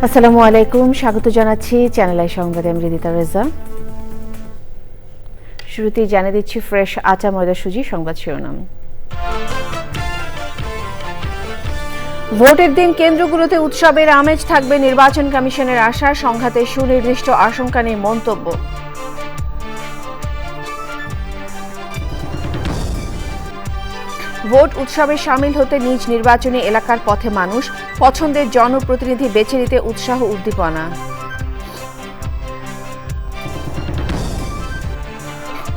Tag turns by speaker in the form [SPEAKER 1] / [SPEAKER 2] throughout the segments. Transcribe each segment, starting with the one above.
[SPEAKER 1] আসসালামু আলাইকুম, স্বাগত জানাচ্ছি চ্যানেল আই সংবাদে। আমি রিদিতা রেজা। শুরুতেই জানিয়ে দিচ্ছি ফ্রেশ আটা ময়দা সুজি সংবাদ শিরোনাম। ভোটের দিন কেন্দ্রগুলোতে উৎসবের আমেজ থাকবে, নির্বাচন কমিশনের আশা। সংঘাতে সুনির্দিষ্ট আশঙ্কা নেই মন্তব্য। ভোট উৎসবে সামিল হতে নিজ নির্বাচনী এলাকার পথে মানুষ, পছন্দের জনপ্রতিনিধি বেছে নিতে উৎসাহ উদ্দীপনা।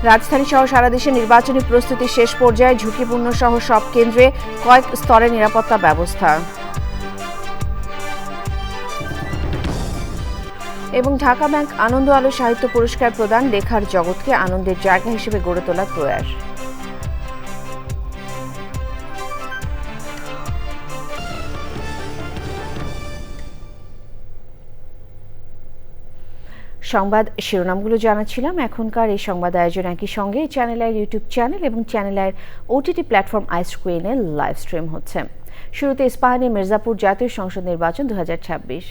[SPEAKER 1] রাজধানী সহ সারা দেশে নির্বাচনী প্রস্তুতি শেষ পর্যায়ে, ঝুঁকিপূর্ণ সহ সব কেন্দ্রে কয়েক স্তরে নিরাপত্তা ব্যবস্থা। এবং ঢাকা ব্যাংক আনন্দ আলো সাহিত্য পুরস্কার প্রদান, লেখার জগৎকে আনন্দের জায়গা হিসেবে গড়ে তোলার প্রয়াস। সংবাদ শিরোনামগুলো জানাচ্ছিলাম। এখনকার এই সংবাদ আয়োজন একই সঙ্গে চ্যানেলের ইউটিউব চ্যানেল এবং চ্যানেলের ওটিটি প্ল্যাটফর্ম আইস্ক্রিনে লাইভ স্ট্রিম হচ্ছে। শুরুতে ইস্পাহানি মির্জাপুর জাতীয় সংসদ নির্বাচন 2026।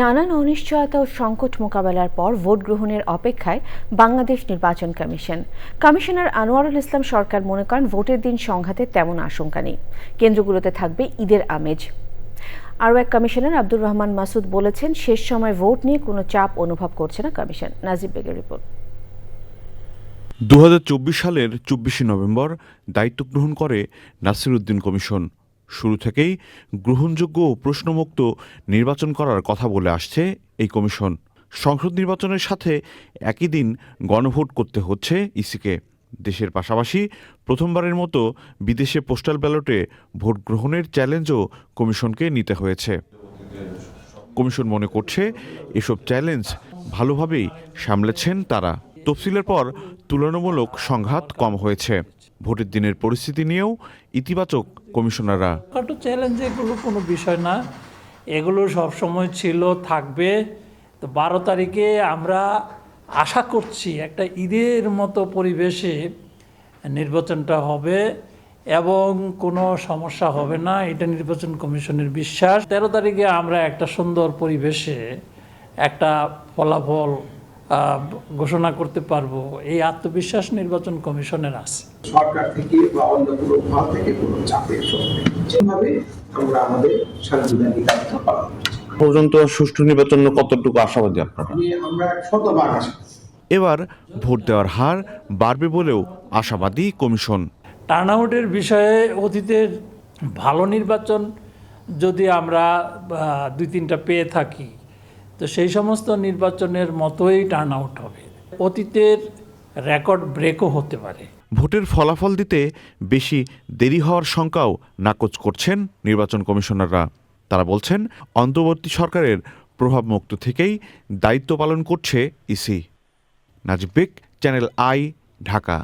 [SPEAKER 1] নানান অনিশ্চয়তা ও সংকট মোকাবেলার পর ভোট গ্রহণের অপেক্ষায় বাংলাদেশ নির্বাচন কমিশন। কমিশনার আনোয়ারুল ইসলাম সরকার মনে করেন, ভোটের দিন সংঘাতে তেমন আশঙ্কা নেই, কেন্দ্রগুলোতে থাকবে ঈদের আমেজ। আরও এক কমিশনার আব্দুর রহমান মাসুদ বলেছেন, শেষ সময় ভোট নিয়ে কোনো চাপ অনুভব করছে না কমিশন। নাজিব বেগের রিপোর্ট।
[SPEAKER 2] 2024 সালের 24 নভেম্বর দায়িত্ব গ্রহণ করে নাসির উদ্দিন কমিশন। শুরু থেকেই গ্রহণযোগ্য ও প্রশ্নমুক্ত নির্বাচন করার কথা বলে আসছে এই কমিশন। সংসদ নির্বাচনের সাথে একই দিন গণভোট করতে হচ্ছে ইসিকে। দেশের পাশাপাশি প্রথমবারের মতো বিদেশে পোস্টাল ব্যালটে ভোট গ্রহণের চ্যালেঞ্জও কমিশনকে নিতে হয়েছে। কমিশন মনে করছে, এসব চ্যালেঞ্জ ভালোভাবেই সামলেছেন তারা। তফসিলের পর তুলনামূলক সংঘাত কম হয়েছে। ভোটের দিনের পরিস্থিতি নিয়েও ইতিবাচক কমিশনাররা।
[SPEAKER 3] চ্যালেঞ্জ এগুলো কোনো বিষয় না, এগুলো সবসময় ছিল, থাকবে। তো 12 তারিখে আমরা আশা করছি একটা ঈদের মতো পরিবেশে নির্বাচনটা হবে এবং কোনো সমস্যা হবে না, এটা নির্বাচন কমিশনের বিশ্বাস। 13 তারিখে আমরা একটা সুন্দর পরিবেশে একটা ফলাফল ঘোষণা করতে পারবো, এই আত্মবিশ্বাস নির্বাচন কমিশনের আছে।
[SPEAKER 4] সরকার থেকে বা অন্য কোনো ভাগ থেকে কোনো চাপের যেভাবে আমরা আমাদের সাংবিধানিক দায়িত্ব পালন করছি।
[SPEAKER 2] পর্যন্ত সুষ্ঠু নির্বাচন কতটুকু আশাবাদী আপনারা?
[SPEAKER 4] আমরা 100% আশা।
[SPEAKER 2] এবার ভোট দেওয়ার হার বাড়বে বলেও আশাবাদী কমিশন।
[SPEAKER 3] টার্নআউটের বিষয়ে অতীতের ভালো নির্বাচন যদি আমরা 2-3টা পেয়ে থাকি, তো সেই সমস্ত নির্বাচনের মতোই টার্নআউট হবে। অতীতের রেকর্ড ব্রেকও হতে পারে।
[SPEAKER 2] ভোটের ফলাফল দিতে বেশি দেরি হওয়ার শঙ্কাও নাকচ করছেন নির্বাচন কমিশনাররা। তারা বলছেন, অন্তর্বর্তী সরকারের প্রভাবমুক্ত থেকেই দায়িত্ব পালন করছে EC. Najib beg, channel I, Dhaka.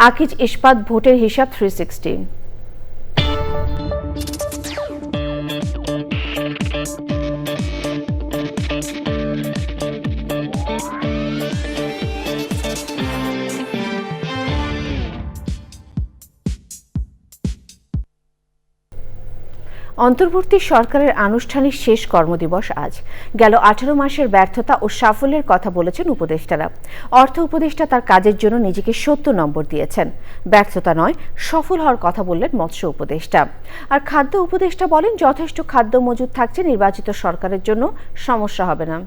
[SPEAKER 1] Akij ইস্পাত ভোটের হিসাব 360। অন্তর্বর্তী সরকারের আনুষ্ঠানিক শেষ কর্মদিবস আজ। গেল 18 মাসের ব্যর্থতা ও সাফল্যের কথা বলেছেন উপদেষ্টারা। অর্থ উপদেষ্টা তার কাজের জন্য নিজেকে 70 নম্বর দিয়েছেন। ব্যর্থতা নয়, সফল হওয়ার কথা বললেন মৎস্য উপদেষ্টা। আর খাদ্য উপদেষ্টা বলেন, যথেষ্ট খাদ্য মজুদ থাকছে, নির্বাচিত সরকারের জন্য সমস্যা হবে না।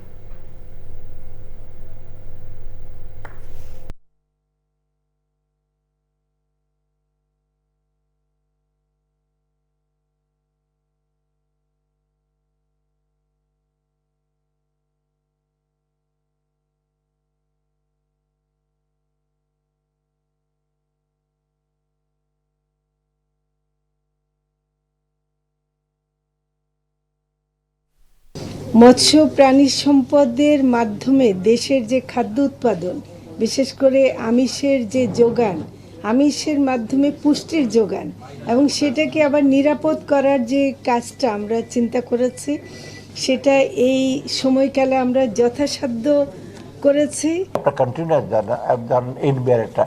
[SPEAKER 5] মৎস্য প্রাণী সম্পদের মাধ্যমে দেশের যে খাদ্য উৎপাদন, বিশেষ করে আমিষের যে যোগান, আমিষের মাধ্যমে পুষ্টির যোগান এবং সেটাকে আবার নিরাপদ করার যে কাজটা আমরা চিন্তা করেছি, সেটা এই সময়কালে আমরা যথাসাধ্য করেছি।
[SPEAKER 6] একটা কন্টিনিউয়াস এনবিআর একটা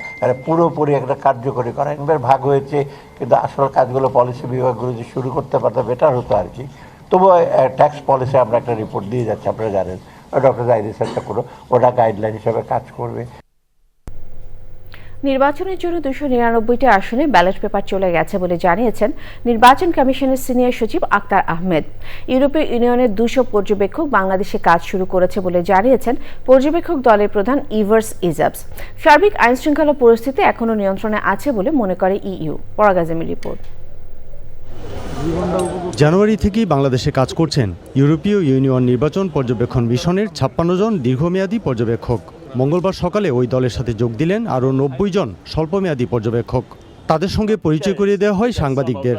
[SPEAKER 6] পুরোপুরি একটা কার্যকরী করা, এনবিআর ভাগ হয়েছে কিন্তু আসল কাজগুলো পলিসি বিভাগগুলো যে শুরু করতে পারতো বেটার হতো আর কি। তবুও ট্যাক্স পলিসি আমরা একটা রিপোর্ট দিয়ে যাচ্ছি, আপনারা জানেন ডক্টর জাহিদ একটা করে ওটা গাইডলাইন হিসেবে কাজ করবে।
[SPEAKER 1] নির্বাচনের জন্য 299টি আসনে ব্যালট পেপার চলে গেছে বলে জানিয়েছেন নির্বাচন কমিশনের সিনিয়র সচিব আক্তার আহমেদ। ইউরোপীয় ইউনিয়নের 200 পর্যবেক্ষক বাংলাদেশে কাজ শুরু করেছে বলে জানিয়েছেন পর্যবেক্ষক দলের প্রধান ইভার্স ইজাবস। সার্বিক আইনশৃঙ্খলা পরিস্থিতি এখনও নিয়ন্ত্রণে আছে বলে মনে করে ইইউ। পরাগাজেমের রিপোর্ট।
[SPEAKER 7] জানুয়ারি থেকেই বাংলাদেশে কাজ করছেন ইউরোপীয় ইউনিয়ন নির্বাচন পর্যবেক্ষণ মিশনের 56 জন দীর্ঘমেয়াদী পর্যবেক্ষক। মঙ্গলবার সকালে ওই দলের সাথে যোগ দিলেন আরও 90 জন স্বল্পমেয়াদী পর্যবেক্ষক। তাদের সঙ্গে পরিচয় করিয়ে দেওয়া হয় সাংবাদিকদের।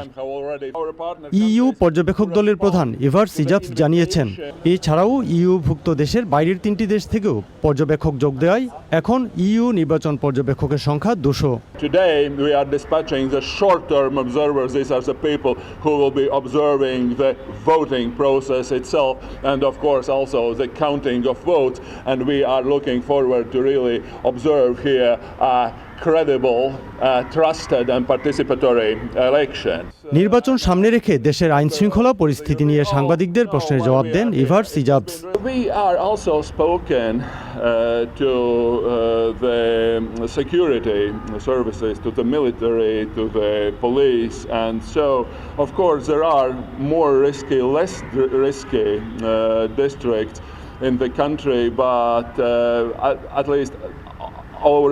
[SPEAKER 7] ইইউ পর্যবেক্ষক দলের প্রধান ইভার্স ইজাবস জানিয়েছেন, এছাড়াও ইইউভুক্ত দেশের বাইরের 3টি দেশ থেকেও পর্যবেক্ষক যোগ দেওয়ায় এখন ইইউ নির্বাচন পর্যবেক্ষকের সংখ্যা 200।
[SPEAKER 8] Today we are dispatching the short-term observers. These are the people who will be observing the voting process itself and of course also the counting of votes, and we are looking forward to really observe here credible, trusted and participatory election.
[SPEAKER 7] নির্বাচন সামনে রেখে দেশের আইন শৃঙ্খলা পরিস্থিতি নিয়ে সাংবাদিকদের প্রশ্নের জবাব দেন ইভার্স ইজাবস।
[SPEAKER 8] We are also spoken to the security services, to the military, to the police, and so of course there are more risky, less risky districts in the country, but at least our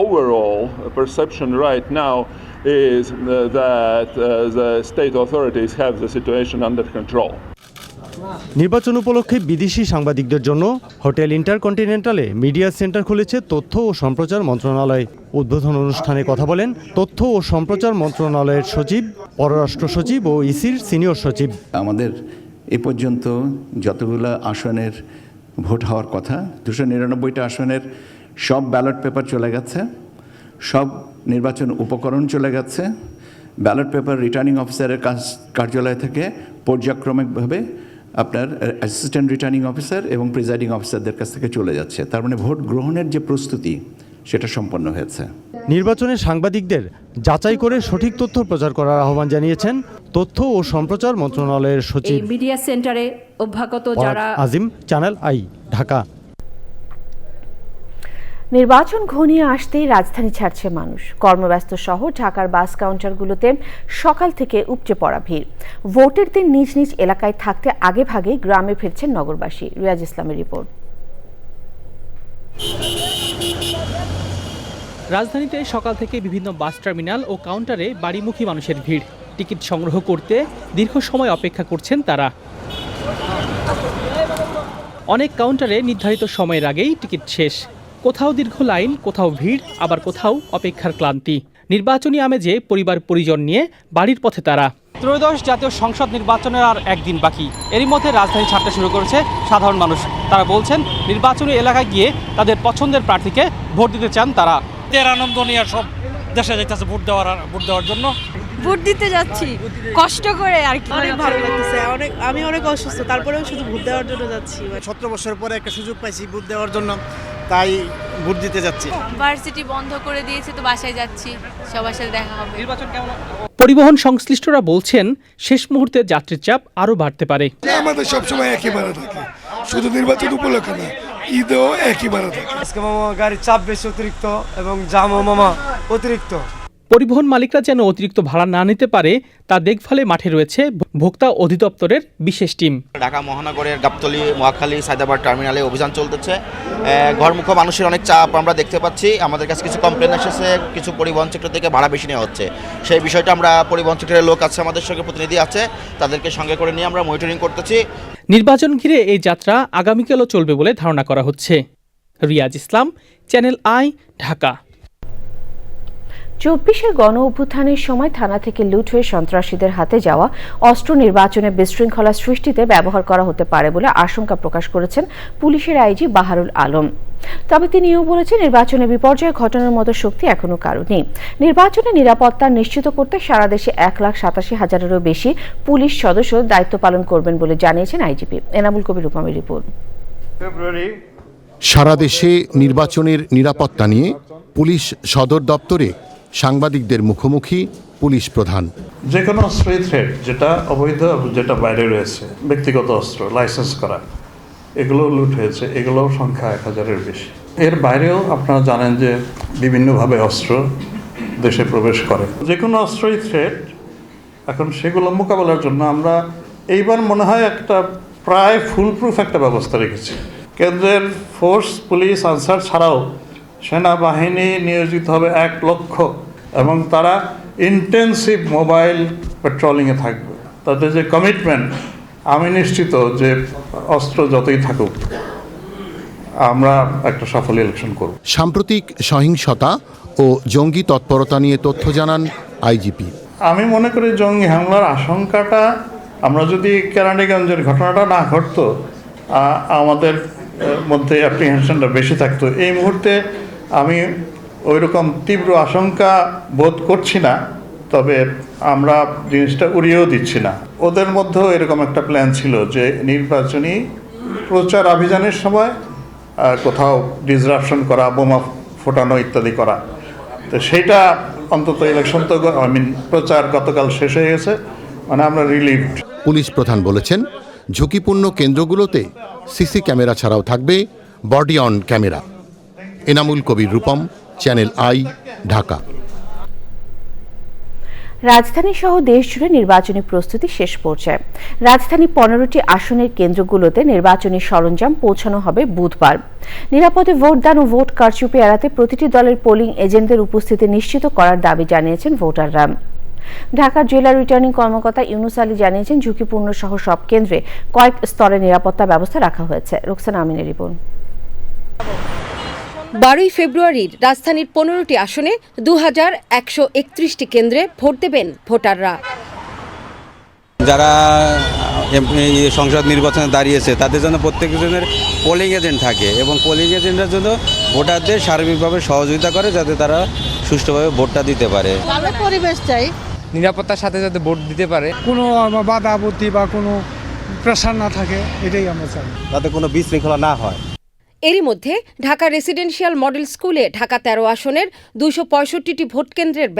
[SPEAKER 8] overall perception right now is that the state authorities have the situation under control.
[SPEAKER 7] নির্বাচন উপলক্ষে বিদেশি সাংবাদিকদের জন্য hotel ইন্টারকন্টিনেন্টালে media centre খুলেছে তথ্য ও সম্প্রচার মন্ত্রণালয়। উদ্বোধন অনুষ্ঠানে কথা বলেন তথ্য ও সম্প্রচার মন্ত্রণালয়ের সচিব, পররাষ্ট্র সচিব ও ইসির সিনিয়র সচিব।
[SPEAKER 9] আমাদের এ পর্যন্ত যতগুলো আসনের ভোট হওয়ার কথা 299টা আসনের সব ব্যালট পেপার চলে গেছে, সব নির্বাচন উপকরণ চলে গেছে। ব্যালট পেপার রিটার্নিং অফিসারের কার্যালয় থেকে পর্যায়ক্রমিকভাবে আপনার অ্যাসিস্ট্যান্ট রিটার্নিং অফিসার এবং প্রিজাইডিং অফিসারদের কাছ থেকে চলে যাচ্ছে। তার মানে ভোট গ্রহণের যে প্রস্তুতি সেটা সম্পন্ন হয়েছে।
[SPEAKER 7] নির্বাচনে সাংবাদিকদের যাচাই করে সঠিক তথ্য প্রচার করার আহ্বান জানিয়েছেন তথ্য ও সম্প্রচার মন্ত্রণালয়ের সচিব।
[SPEAKER 10] মিডিয়া সেন্টারে অভ্যাগত যারা
[SPEAKER 7] আজিম, চ্যানেল আই, ঢাকা।
[SPEAKER 1] নির্বাচন ঘনিয়ে আসতেই রাজধানী ছাড়ছে মানুষ। কর্মব্যস্ত শহর ঢাকার বাস কাউন্টারগুলোতে সকাল থেকে উপচে পড়া ভিড়। ভোটের দিন নিজ নিজ এলাকায় থাকতে আগে ভাগেই গ্রামে ফিরছেন নগরবাসী। রিয়াজ ইসলামের রিপোর্ট।
[SPEAKER 11] রাজধানীতে সকাল থেকে বিভিন্ন বাস টার্মিনাল ও কাউন্টারে বাড়িমুখী মানুষের ভিড়। টিকিট সংগ্রহ করতে দীর্ঘ সময় অপেক্ষা করছেন তারা। অনেক কাউন্টারে নির্ধারিত সময়ের আগেই টিকিট শেষ। কোথাও দীর্ঘ লাইন, কোথাও ভিড়, আবার কোথাও অপেক্ষার ক্লান্তি। নির্বাচনী আমেজে পরিবার পরিজন নিয়ে বাড়ির পথে তারা। ত্রয়োদশ জাতীয় সংসদ নির্বাচনের আর একদিন বাকি। এরই মধ্যে রাজধানী ছাড়তে শুরু করেছে সাধারণ মানুষ। তারা বলছেন নির্বাচনী এলাকায় গিয়ে তাদের পছন্দের প্রার্থীকে ভোট দিতে চান তারা।
[SPEAKER 12] আনন্দ নিয়ে সব দেশে যাইতেছে ভোট দেওয়ার জন্য।
[SPEAKER 10] ভোট দিতে যাচ্ছি কষ্ট করে আর কি।
[SPEAKER 5] অনেক ভালো লাগতেছে, আমি অনেক অসুস্থ, তারপরেও শুধু ভোট দেওয়ার জন্য যাচ্ছি।
[SPEAKER 12] 17 বছর পরে একটা সুযোগ পাইছি ভোট দেওয়ার জন্য, তাই ভোট দিতে যাচ্ছি।
[SPEAKER 10] ভার্সিটি বন্ধ করে দিয়েছে তো বাসায় যাচ্ছি, সবার সাথে দেখা হবে।
[SPEAKER 11] নির্বাচন কেমন? পরিবহন সংশ্লিষ্টরা বলছেন শেষ মুহূর্তে যাত্রীর চাপ আরও বাড়তে পারে।
[SPEAKER 13] আমাদের সবসময় একই ভাড়া থাকে, শুধু নির্বাচন উপলক্ষে না, ঈদেও একই ভাড়া থাকে।
[SPEAKER 12] আজকে মামা গাড়ির চাপ বেশি অতিরিক্ত এবং জামও মামা অতিরিক্ত।
[SPEAKER 11] পরিবহন মালিকরা যেন অতিরিক্ত ভাড়া না নিতে পারে তা দেখভালে মাঠে রয়েছে ভোক্তা অধিদপ্তরের বিশেষ টিম।
[SPEAKER 14] ঢাকা মহানগরের গাবতলী, মহাখালী, সায়দাবাদ টার্মিনালে অভিযান চলতেছে। ঘরমুখ মানুষের অনেক চাপ আমরা দেখতে পাচ্ছি। আমাদের কাছে কিছু কমপ্লেন এসেছে, কিছু পরিবহন সেক্টর থেকে ভাড়া বেশি নেওয়া হচ্ছে। সেই বিষয়টা আমরা পরিবহন সেক্টরের লোক আছে, আমাদের সঙ্গে প্রতিনিধি আছে, তাদেরকে সঙ্গে করে নিয়ে আমরা মনিটরিং করতেছি।
[SPEAKER 11] নির্বাচন ঘিরে এই যাত্রা আগামীকালও চলবে বলে ধারণা করা হচ্ছে। রিয়াজ ইসলাম, চ্যানেল আই, ঢাকা।
[SPEAKER 1] 24-এর গণ অভ্যুত্থানের সময় থানা থেকে লুট হয়ে সন্ত্রাসীদের হাতে যাওয়া অস্ত্র নির্বাচনে বিশৃঙ্খলা সৃষ্টিতে ব্যবহার করা হতে পারে বলে আশঙ্কা প্রকাশ করেছেন পুলিশের আইজি বাহারুল আলম। তবে তিনিও বলেছেন, নির্বাচনে বিপর্যয় ঘটানোর মতো শক্তি এখনো কারো নেই। নির্বাচনে নিরাপত্তা নিশ্চিত করতে সারা দেশে 1,87,000-এরও বেশি পুলিশ সদস্য দায়িত্ব পালন করবেন বলে জানিয়েছেন আইজিপি। এনামুল কবির রূপমের রিপোর্ট।
[SPEAKER 15] সারা দেশে নির্বাচনের নিরাপত্তা নিয়ে পুলিশ সদর দপ্তরে সাংবাদিকদের মুখোমুখি পুলিশ প্রধান।
[SPEAKER 16] যে কোনো অস্ত্রই থ্রেট, যেটা অবৈধ, যেটা বাইরে রয়েছে, ব্যক্তিগত অস্ত্র লাইসেন্স করা, এগুলো লুট হয়েছে, এগুলোর সংখ্যা 1000-এর বেশি। এর বাইরেও আপনারা জানেন যে বিভিন্নভাবে অস্ত্র দেশে প্রবেশ করে। যে কোনো অস্ত্রই থ্রেট। এখন সেগুলো মোকাবেলার জন্য আমরা এইবার মনে হয় একটা প্রায় ফুলপ্রুফ একটা ব্যবস্থা রেখেছি। কেন্দ্রের ফোর্স, পুলিশ, আনসার ছাড়াও সেনাবাহিনী নিয়োজিত হবে 1 লক্ষ, এবং তারা ইন্টেন্সিভ মোবাইল পেট্রোলিংয়ে থাকবে। তাদের যে কমিটমেন্ট, আমি নিশ্চিত যে অস্ত্র যতই থাকুক আমরা একটা সফল ইলেকশন করব।
[SPEAKER 15] সাম্প্রতিক সহিংসতা ও জঙ্গি তৎপরতা নিয়ে তথ্য জানান আইজিপি।
[SPEAKER 16] আমি মনে করি জঙ্গি হামলার আশঙ্কাটা, আমরা যদি কেরানীগঞ্জের ঘটনাটা না ঘটতো, আমাদের মধ্যে অ্যাপ্রিহেনশনটা বেশি থাকতো। এই মুহূর্তে আমি ওইরকম তীব্র আশঙ্কা বোধ করছি না, তবে আমরা জিনিসটা উড়িয়েও দিচ্ছি না। ওদের মধ্যেও এরকম একটা প্ল্যান ছিল যে নির্বাচনী প্রচার অভিযানের সময় কোথাও ডিসরাপশন করা, বোমা ফোটানো ইত্যাদি করা। তো সেইটা অন্তত ইলেকশন তো প্রচার গতকাল শেষ হয়ে গেছে, মানে আমরা রিলিভড।
[SPEAKER 15] পুলিশ প্রধান বলেছেন, ঝুঁকিপূর্ণ কেন্দ্রগুলোতে সিসি ক্যামেরা ছাড়াও থাকবে body on camera. Enamul Kabir Rupam, channel I, Dhaka.
[SPEAKER 1] রাজধানী সহ দেশজুড়ে নির্বাচনী প্রস্তুতি শেষ পর্যায়ে। রাজধানী 15টি আসনের কেন্দ্রগুলোতে নির্বাচনী সরঞ্জাম পৌঁছানো হবে বুধবার। নিরাপদে ভোটদান ও ভোট কারচুপি এড়াতে প্রতিটি দলের পোলিং এজেন্টদের উপস্থিতি নিশ্চিত করার দাবি জানিয়েছেন ভোটাররা। ঢাকার জেলা রিটার্নিং কর্মকর্তা ইউনুস আলী জানিয়েছেন, ঝুঁকিপূর্ণ সহ সব কেন্দ্রে কয়েক স্তরে নিরাপত্তা ব্যবস্থা রাখা হয়েছে। রোকসানা আমিনের রিপোর্ট।
[SPEAKER 17] 12 ফেব্রুয়ারির রাজধানীর 15টি আসনে 2131টি কেন্দ্রে ভোট দেবেন ভোটাররা।
[SPEAKER 18] যারা সংসদ নির্বাচনে দাঁড়িয়েছে তাদের জন্য প্রত্যেকজনের পোলিং এজেন্ট থাকে, এবং পোলিং এজেন্টের জন্য ভোটারদের সার্বিকভাবে সহযোগিতা করে যাতে তারা সুষ্ঠুভাবে ভোটটা দিতে পারে।
[SPEAKER 19] ভালো পরিবেশ চাই,
[SPEAKER 20] নিরাপত্তার সাথে যাতে ভোট দিতে পারে,
[SPEAKER 21] কোনো বাধা আপত্তি বা কোনো প্রেশার না থাকে, এটাই আমরা চাই,
[SPEAKER 18] যাতে কোনো বিশৃঙ্খলা না হয়।
[SPEAKER 17] এরই মধ্যে ঢাকা রেসিডেন্সিয়াল মডেল স্কুলে ঢাকা 13 আসনের 265টি ভোট কেন্দ্রের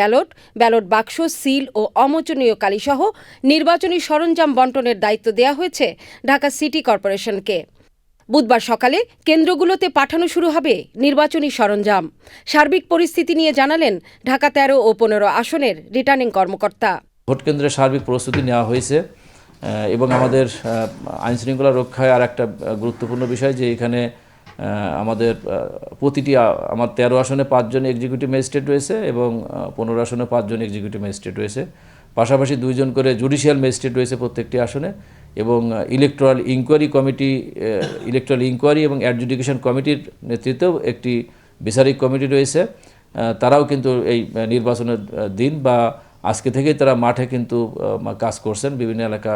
[SPEAKER 17] ব্যালট বাক্স, সিল ও অমোচনীয় কালিসহ নির্বাচনী সরঞ্জাম বণ্টনের দায়িত্ব দেওয়া হয়েছে ঢাকা সিটি কর্পোরেশনকে। বুধবার সকালে কেন্দ্রগুলোতে পাঠানো শুরু হবে নির্বাচনী সরঞ্জাম। সার্বিক পরিস্থিতি নিয়ে জানালেন ঢাকা 13 ও 15 আসনের রিটার্নিং কর্মকর্তা।
[SPEAKER 22] ভোট কেন্দ্রের সার্বিক প্রস্তুতি নেওয়া হয়েছে, এবং আমাদের আইনশৃঙ্খলা রক্ষায় আর একটা গুরুত্বপূর্ণ বিষয় যে এখানে আমাদের প্রতিটি আমার 13 আসনে 5 জন এক্সিকিউটিভ ম্যাজিস্ট্রেট রয়েছে এবং 15 আসনে 5 জন এক্সিকিউটিভ ম্যাজিস্ট্রেট রয়েছে। পাশাপাশি 2 জন করে জুডিশিয়াল ম্যাজিস্ট্রেট রয়েছে প্রত্যেকটি আসনে, এবং ইলেকট্রাল ইনকোয়ারি এবং অ্যাডজুডিকেশন কমিটির নেতৃত্বেও একটি বিচারিক কমিটি রয়েছে। তারাও কিন্তু এই নির্বাচনের দিন বা আজকে থেকেই তারা মাঠে কিন্তু কাজ করছেন, বিভিন্ন এলাকা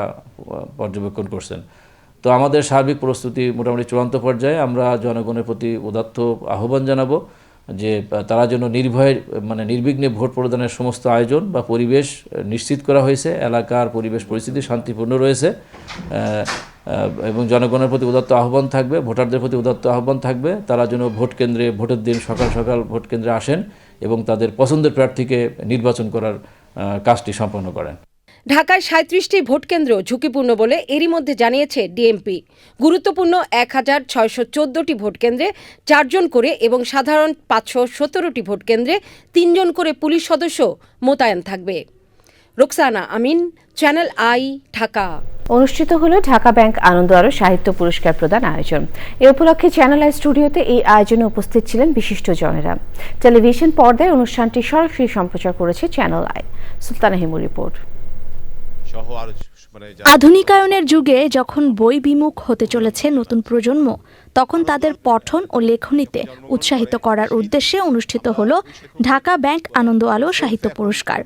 [SPEAKER 22] পর্যবেক্ষণ করছেন। তো আমাদের সার্বিক প্রস্তুতি মোটামুটি চূড়ান্ত পর্যায়ে। আমরা জনগণের প্রতি উদাত্ত আহ্বান জানাবো যে তারা যেন নির্বিঘ্নে ভোট প্রদানের সমস্ত আয়োজন বা পরিবেশ নিশ্চিত করা হয়েছে, এলাকার পরিবেশ পরিস্থিতি শান্তিপূর্ণ রয়েছে, এবং জনগণের প্রতি উদাত্ত আহ্বান থাকবে, ভোটারদের প্রতি উদাত্ত আহ্বান থাকবে তারা যেন ভোট কেন্দ্রে ভোটের দিন সকাল সকাল ভোট কেন্দ্রে আসেন এবং তাদের পছন্দের প্রার্থীকে নির্বাচন করার কাজটি সম্পন্ন করেন।
[SPEAKER 17] ঢাকায় 37টি ভোট কেন্দ্র ঝুঁকিপূর্ণ বলে এরই মধ্যে জানিয়েছে ডিএমপি। গুরুত্বপূর্ণ 1614টি ভোট কেন্দ্রে 4 জন করে এবং সাধারণ 517টি ভোট কেন্দ্রে 3 জন করে পুলিশ সদস্য মোতায়েন থাকবে। রোকসানা আমিন, চ্যানেল আই, ঢাকা।
[SPEAKER 1] অনুষ্ঠিত হলো ঢাকা ব্যাংক আনন্দ আরো সাহিত্য পুরস্কার প্রদান আয়োজন। এ উপলক্ষে চ্যানেল আই স্টুডিওতে এই আয়োজনে উপস্থিত ছিলেন বিশিষ্ট জনেরা। টেলিভিশন পর্দায় অনুষ্ঠানটি সরাসরি সম্প্রচার করেছে চ্যানেল আই। সুলতানা হিমুর রিপোর্ট।
[SPEAKER 2] সহ আরো
[SPEAKER 4] আধুনিকায়নের যুগে যখন বই বিমুখ হতে চলেছে নতুন প্রজন্ম, তখন তাদের পঠন ও লেখনীতে উৎসাহিত করার উদ্দেশ্যে অনুষ্ঠিত হলো ঢাকা ব্যাংক আনন্দ আলো সাহিত্য পুরস্কার।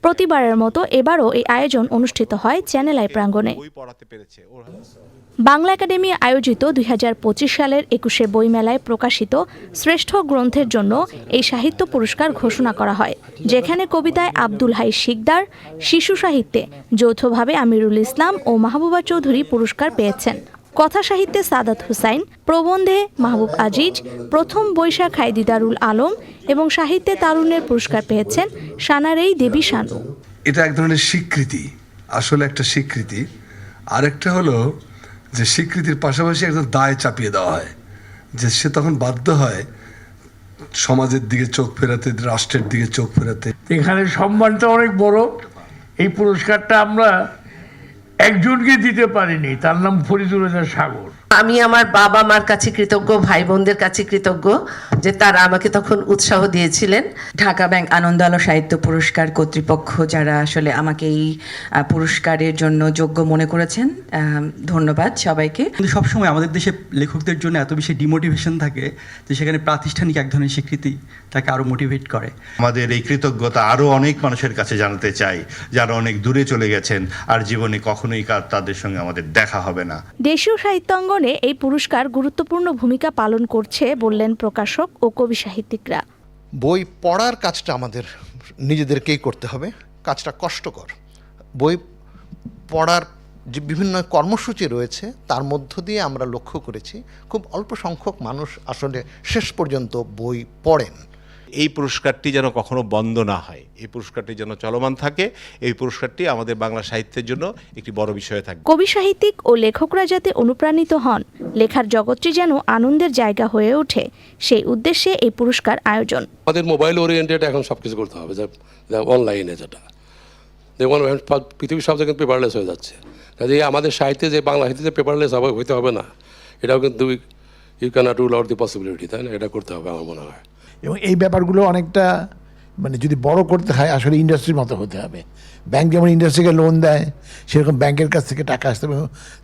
[SPEAKER 4] প্রতিবারের মতো এবারও এই আয়োজন অনুষ্ঠিত হয় চ্যানেল আই প্রাঙ্গণে। বাংলা একাডেমি আয়োজিত ২০২৫ সালের ২১শে বইমেলায় প্রকাশিত শ্রেষ্ঠ গ্রন্থের জন্য এই সাহিত্য পুরস্কার ঘোষণা করা হয়, যেখানে কবিতায় আব্দুল হাই শিকদার, শিশু সাহিত্যে যৌথভাবে আমিরুল ইসলাম ও মাহবুবা চৌধুরী পুরস্কার পেয়েছেন। কথা সাহিত্যে সাদাত হুসাইন, প্রবন্ধে মাহবুব আজিজ, প্রথম বৈশাখায় দিদারুল আলম এবং সাহিত্যে তারুণ্যের পুরস্কার পেয়েছেন সানারেই দেবী শানু।
[SPEAKER 19] এটা এক ধরনের স্বীকৃতি, আসলে একটা স্বীকৃতি। আরেকটা হলো যে স্বীকৃতির পাশাপাশি একটা দায় চাপিয়ে দেওয়া হয়, যে সে তখন বাধ্য হয় সমাজের দিকে চোখ ফেরাতে, রাষ্ট্রের দিকে চোখ ফেরাতে।
[SPEAKER 23] এখানে সম্মানটা অনেক বড়। এই পুরস্কারটা আমরা একজনকে দিতে পারিনি, তার নাম ফরিদুর রেজা সাগর।
[SPEAKER 24] আমি আমার বাবা মার কাছে কৃতজ্ঞ, ভাই বোনদের কাছে কৃতজ্ঞ যে তারা আমাকে তখন উৎসাহ দিয়েছিলেন।
[SPEAKER 25] ঢাকা ব্যাংক আনন্দ আলো সাহিত্য পুরস্কার কর্তৃপক্ষ যারা আসলে আমাকে এই পুরস্কারের জন্য যোগ্য মনে করেছেন, ধন্যবাদ সবাইকে।
[SPEAKER 26] কিন্তু সবসময় আমাদের দেশে লেখকদের জন্য এত বেশি ডিমোটিভেশন থাকে যে সেখানে প্রাতিষ্ঠানিক এক ধরনের স্বীকৃতি তাকে আরও মোটিভেট করে।
[SPEAKER 27] আমাদের এই কৃতজ্ঞতা আরও অনেক মানুষের কাছে জানাতে চাই যারা অনেক দূরে চলে গেছেন আর জীবনে কখনোই তাদের সঙ্গে আমাদের দেখা হবে না।
[SPEAKER 4] দেশীয় সাহিত্যাঙ্গনে এই পুরস্কার গুরুত্বপূর্ণ ভূমিকা পালন করছে বললেন প্রকাশক ও কবি সাহিত্যিকরা।
[SPEAKER 28] বই পড়ার কাজটা আমাদের নিজেদেরকেই করতে হবে, কাজটা কষ্টকর। বই পড়ার যে বিভিন্ন কর্মসূচি রয়েছে তার মধ্য দিয়ে আমরা লক্ষ্য করেছি খুব অল্প সংখ্যক মানুষ আসলে শেষ পর্যন্ত বই পড়েন।
[SPEAKER 29] এই পুরস্কারটি যেন কখনো বন্ধ না হয়, এই পুরস্কারটি যেন চলমান থাকে। এই পুরস্কারটি আমাদের বাংলা সাহিত্যের জন্য একটি বড় বিষয় থাকবে।
[SPEAKER 4] কবি সাহিত্যিক ও লেখকরা যাতে অনুপ্রাণিত হন, লেখার জগৎটি যেন আনন্দের জায়গা হয়ে ওঠে, সেই উদ্দেশ্যে এই পুরস্কার আয়োজন।
[SPEAKER 30] আমাদের মোবাইল ওরিয়েন্টেড এখন সব কিছু করতে হবে, অনলাইনে যেটা দেখুন পৃথিবীর সব জায়গায় পেপারলেস হয়ে যাচ্ছে। কাজে আমাদের সাহিত্যে যে বাংলা সাহিত্যে পেপারলেস হইতে হবে না, এটাও কিন্তু you cannot rule out the possibility, তাই না? এটা করতে হবে আমার মনে হয়।
[SPEAKER 31] এবং এই ব্যাপারগুলো অনেকটা মানে যদি বড় করতে হয় আসলে ইন্ডাস্ট্রির মতো হতে হবে। ব্যাংক যেমন ইন্ডাস্ট্রিকে লোন দেয়, সেরকম ব্যাংকের কাছ থেকে টাকা আসতে হবে,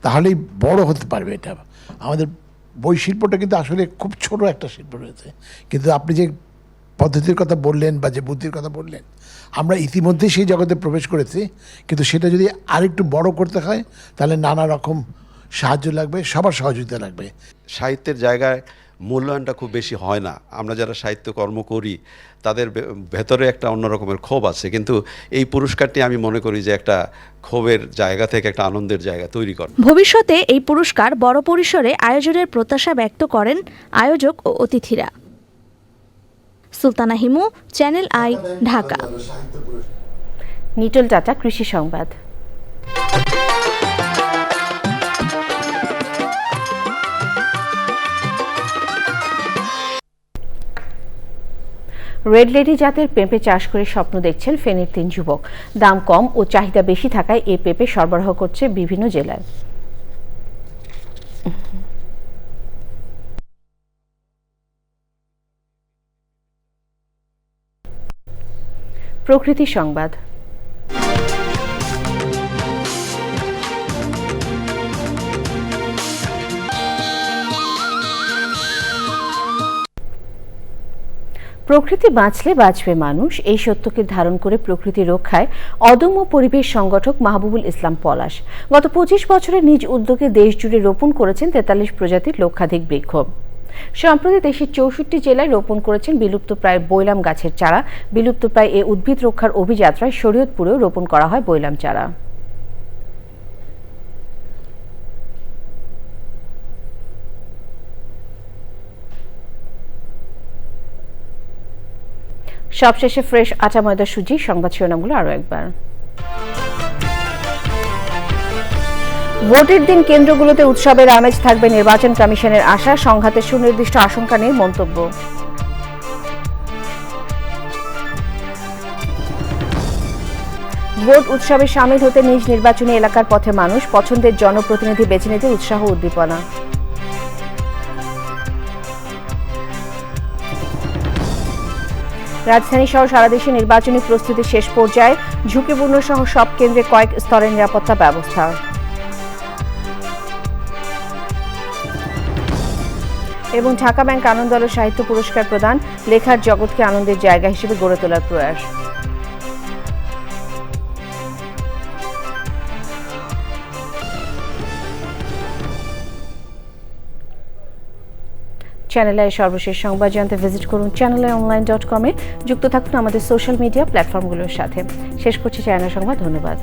[SPEAKER 31] তাহলেই বড় হতে পারবে এটা। আমাদের বই শিল্পটা কিন্তু আসলে খুব ছোট একটা শিল্প রয়েছে, কিন্তু আপনি যে পদ্ধতির কথা বললেন বা যে বুদ্ধির কথা বললেন, আমরা ইতিমধ্যেই সেই জগতে প্রবেশ করেছি, কিন্তু সেটা যদি আরেকটু বড় করতে হয় তাহলে নানা রকম সাহায্য লাগবে, সবার সহযোগিতা লাগবে।
[SPEAKER 32] সাহিত্যের জায়গায় মূল্যায়নটা খুব বেশি হয় না। আমরা যারা সাহিত্যকর্ম করি তাদের ভেতরে একটা অন্য রকমের ক্ষোভ আছে, কিন্তু এই পুরস্কারটি আমি মনে করি যে একটা ক্ষোভের জায়গা থেকে একটা আনন্দের জায়গা তৈরি করে।
[SPEAKER 4] ভবিষ্যতে এই পুরস্কার বড় পরিসরে আয়োজনের প্রত্যাশা ব্যক্ত করেন আয়োজক ও অতিথিরা। Sultana Himu, channel I, Dhaka.
[SPEAKER 1] Nitol tata, কৃষি সংবাদ। রেড লেডি জাতের পেঁপে চাষ করে স্বপ্ন দেখছেন ফেনীর ৩ যুবক। দাম কম ও চাহিদা বেশি থাকায় এই পেঁপে সরবরাহ করছে বিভিন্ন জেলায়। প্রকৃতি সংবাদ। প্রকৃতি বাঁচলে বাঁচবে মানুষ, এই সত্যকে ধারণ করে প্রকৃতি রক্ষায় অদম্য পরিবেশ সংগঠক মাহবুবুল ইসলাম পলাশ গত 25 বছরে নিজ উদ্যোগে দেশ জুড়ে রোপণ করেছেন 43 প্রজাতির লক্ষাধিক বৃক্ষ। সম্প্রতি দেশের 64 জেলায় রোপণ করেছেন বিলুপ্ত প্রায় বৈলাম গাছের চারা। বিলুপ্ত প্রায় এই উদ্ভিদ রক্ষার অভিযাত্রায় শরীয়তপুরেও রোপণ করা হয় বৈলাম চারা। সবশেষে ফ্রেশ আটা ময়দা সুজি। সংবাদ শিরোনামগুলো আরো একবার। ভোটের দিন কেন্দ্রগুলোতে উৎসবের আমেজ থাকবে নির্বাচন কমিশনের আশা। সংঘাতের সুনির্দিষ্ট আশঙ্কা নেই মন্তব্য। ভোট উৎসবে সামিল হতে নিজ নির্বাচনী এলাকার পথে মানুষ। পছন্দের জনপ্রতিনিধি বেছে নিতে উৎসাহ উদ্দীপনা। রাজধানী সহ সারা দেশে নির্বাচনী প্রস্তুতি শেষ পর্যায়ে, ঝুঁকিপূর্ণ সহ সব কেন্দ্রে কয়েক স্তরের নিরাপত্তা ব্যবস্থা। এবং ঢাকা ব্যাংক আনন্দ আলো সাহিত্য পুরস্কার প্রদান, লেখার জগৎকে আনন্দের জায়গা হিসেবে গড়ে তোলার প্রয়াস। চ্যানেলে সর্বশেষ সংবাদ জানতে ভিজিট করুন channelonline.com-এ। যুক্ত থাকুন আমাদের সোশ্যাল মিডিয়া প্ল্যাটফর্মগুলোর সাথে। শেষ করছি চ্যানেল সংবাদ। ধন্যবাদ।